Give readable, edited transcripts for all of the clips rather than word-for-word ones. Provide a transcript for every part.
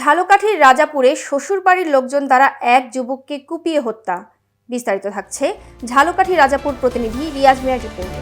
ঝালকাঠির রাজাপুরে শ্বশুরবাড়ির লোকজন দ্বারা এক যুবককে কুপিয়ে হত্যা। বিস্তারিত থাকছে ঝালকাঠি রাজাপুর প্রতিনিধি রিয়াজ মিয়ার রিপোর্টে।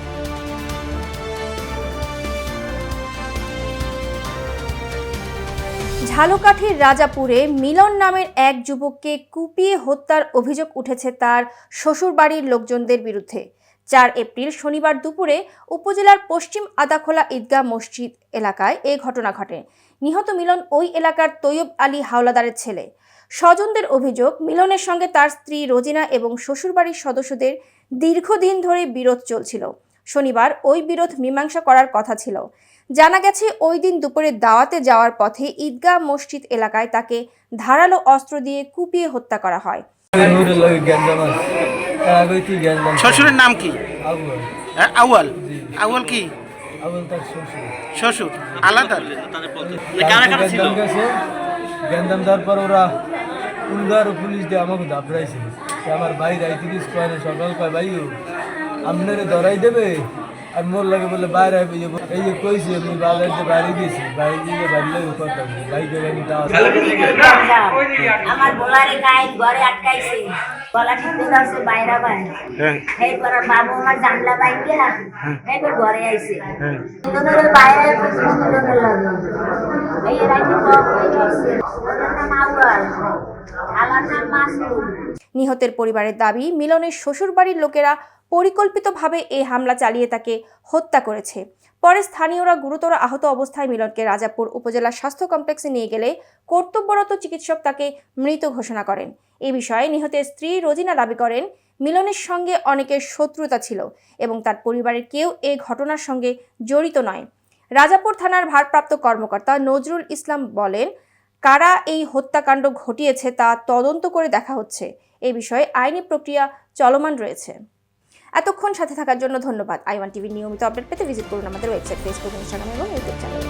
ঝালকাঠির রাজাপুরে মিলন নামের এক যুবককে কুপিয়ে হত্যার অভিযোগ উঠেছে তার শ্বশুরবাড়ির লোকজনদের বিরুদ্ধে। 4 এপ্রিল শনিবার দুপুরে উপজেলার পশ্চিম আদাখোলা ঈদগাহ মসজিদ এলাকায় এই ঘটনা ঘটে। নিহত মিলন ওই এলাকার তৈয়ব আলী হাওলাদারের ছেলে। স্বজনদের অভিযোগ, মিলনের সঙ্গে তার স্ত্রী রোজিনা এবং শ্বশুরবাড়ির সদস্যদের দীর্ঘদিন ধরে বিরোধ চলছিল। শনিবার ওই বিরোধ মীমাংসা করার কথা ছিল। জানা গেছে, ওই দিন দুপুরে দাওয়াতে যাওয়ার পথে ঈদগাহ মসজিদ এলাকায় তাকে ধারালো অস্ত্র দিয়ে কুপিয়ে হত্যা করা হয়। শ্বশুরের নাম কি? আউয়াল। আউয়াল কি? শ্বশুর আলাদা। গ্যান্দাম দেওয়ার পর ওরা পুলিশ দিয়ে আমাকে দাবড়াইছে। আমার ভাই রাইতে সকাল কয় ভাই আপনারে ধরাই দেবে, আর মোর লাগে বলে বাইরে এই যে কইছি আমি বাজারে বাইরে গেছি, বাইরে গিয়ে বাড়লে কথা বাইকে আমার বোলারে গায়ে ঘরে আটকাইছে, গলা টিপে দাও বাইরে বাইরে। এরপর বাবু আমার জানলা বাইকে এরপর ঘরে আইছে। দুজনের বাইরে দুজনের লাগে এই রাইতে নিহতের পরিবারের দাবি, মিলনের শ্বশুরবাড়ির লোকেরা পরিকল্পিতভাবে এই হামলা চালিয়ে তাকে হত্যা করেছে। পরে স্থানীয়রা গুরুতর আহত অবস্থায় মিলনকে রাজাপুর উপজেলা স্বাস্থ্য কমপ্লেক্সে নিয়ে গেলে কর্তব্যরত চিকিৎসক তাকে মৃত ঘোষণা করেন। এ বিষয়ে নিহতের স্ত্রী রোজিনা দাবি করেন, মিলনের সঙ্গে অনেকের শত্রুতা ছিল এবং তার পরিবারের কেউ এই ঘটনার সঙ্গে জড়িত নয়। রাজাপুর থানার ভারপ্রাপ্ত কর্মকর্তা নজরুল ইসলাম বলেন, কারা এই হত্যাকাণ্ড ঘটিয়েছে তা তদন্ত করে দেখা হচ্ছে। এই বিষয়ে আইনি প্রক্রিয়া চলমান রয়েছে। এতক্ষণ সাথে থাকার জন্য ধন্যবাদ। i1 টিভির নিয়মিত আপডেট পেতে ভিজিট করুন আমাদের ওয়েবসাইট, ফেসবুক, ইনস্টাগ্রাম এবং ইউটিউব চ্যানেল।